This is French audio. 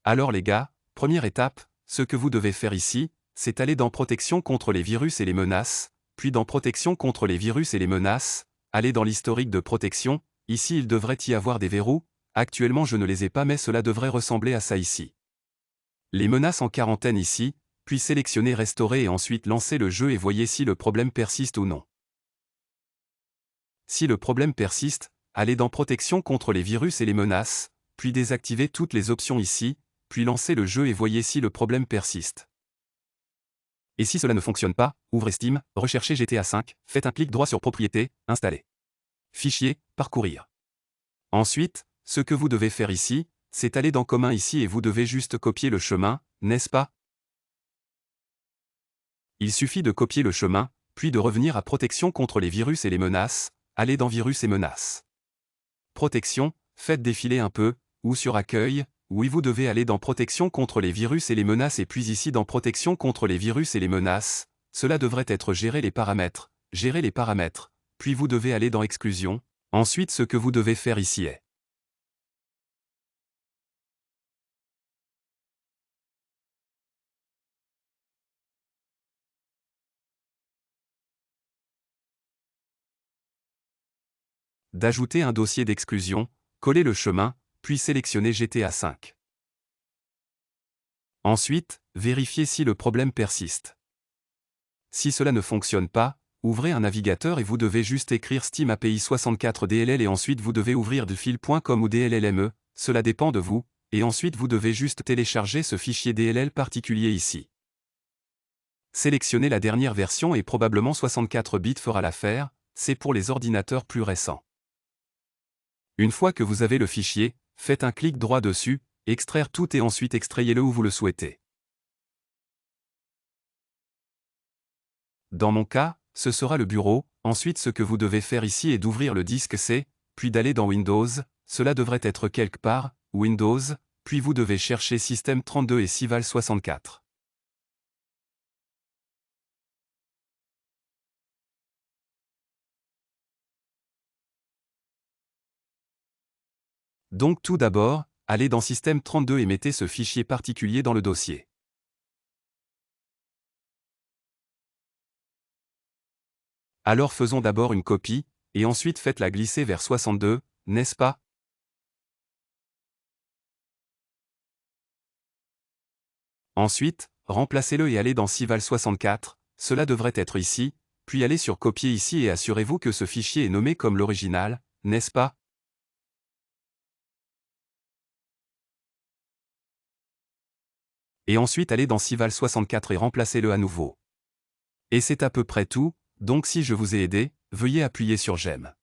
Alors les gars, première étape, ce que vous devez faire ici, c'est aller dans Protection contre les virus et les menaces, puis dans Protection contre les virus et les menaces, aller dans l'historique de protection, ici il devrait y avoir des verrous, actuellement je ne les ai pas mais cela devrait ressembler à ça ici. Les menaces en quarantaine ici, puis sélectionnez Restaurer et ensuite lancez le jeu et voyez si le problème persiste ou non. Si le problème persiste, allez dans Protection contre les virus et les menaces, puis désactivez toutes les options ici, puis lancez le jeu et voyez si le problème persiste. Et si cela ne fonctionne pas, ouvrez Steam, recherchez GTA V, faites un clic droit sur Propriétés, Installer. Fichier, Parcourir. Ensuite, ce que vous devez faire ici, c'est aller dans Commun ici et vous devez juste copier le chemin, n'est-ce pas? Il suffit de copier le chemin, puis de revenir à Protection contre les virus et les menaces, allez dans Virus et menaces. Protection, faites défiler un peu, ou sur Accueil, oui vous devez aller dans Protection contre les virus et les menaces et puis ici dans Protection contre les virus et les menaces, cela devrait être Gérer les paramètres, puis vous devez aller dans Exclusion, ensuite ce que vous devez faire ici est d'ajouter un dossier d'exclusion, coller le chemin, puis sélectionner GTA V. Ensuite, vérifiez si le problème persiste. Si cela ne fonctionne pas, ouvrez un navigateur et vous devez juste écrire Steam API 64 DLL et ensuite vous devez ouvrir defil.com ou DLLME, cela dépend de vous, et ensuite vous devez juste télécharger ce fichier DLL particulier ici. Sélectionnez la dernière version et probablement 64 bits fera l'affaire, c'est pour les ordinateurs plus récents. Une fois que vous avez le fichier, faites un clic droit dessus, extraire tout et ensuite extrayez-le où vous le souhaitez. Dans mon cas, ce sera le bureau, ensuite ce que vous devez faire ici est d'ouvrir le disque C, puis d'aller dans Windows, cela devrait être quelque part, Windows, puis vous devez chercher Système 32 et Cival 64. Donc tout d'abord, allez dans Système 32 et mettez ce fichier particulier dans le dossier. Alors faisons d'abord une copie, et ensuite faites-la glisser vers 62, n'est-ce pas? Ensuite, remplacez-le et allez dans Cival 64, cela devrait être ici, puis allez sur Copier ici et assurez-vous que ce fichier est nommé comme l'original, n'est-ce pas? Et ensuite allez dans Cival 64 et remplacez-le à nouveau. Et c'est à peu près tout, donc si je vous ai aidé, veuillez appuyer sur j'aime.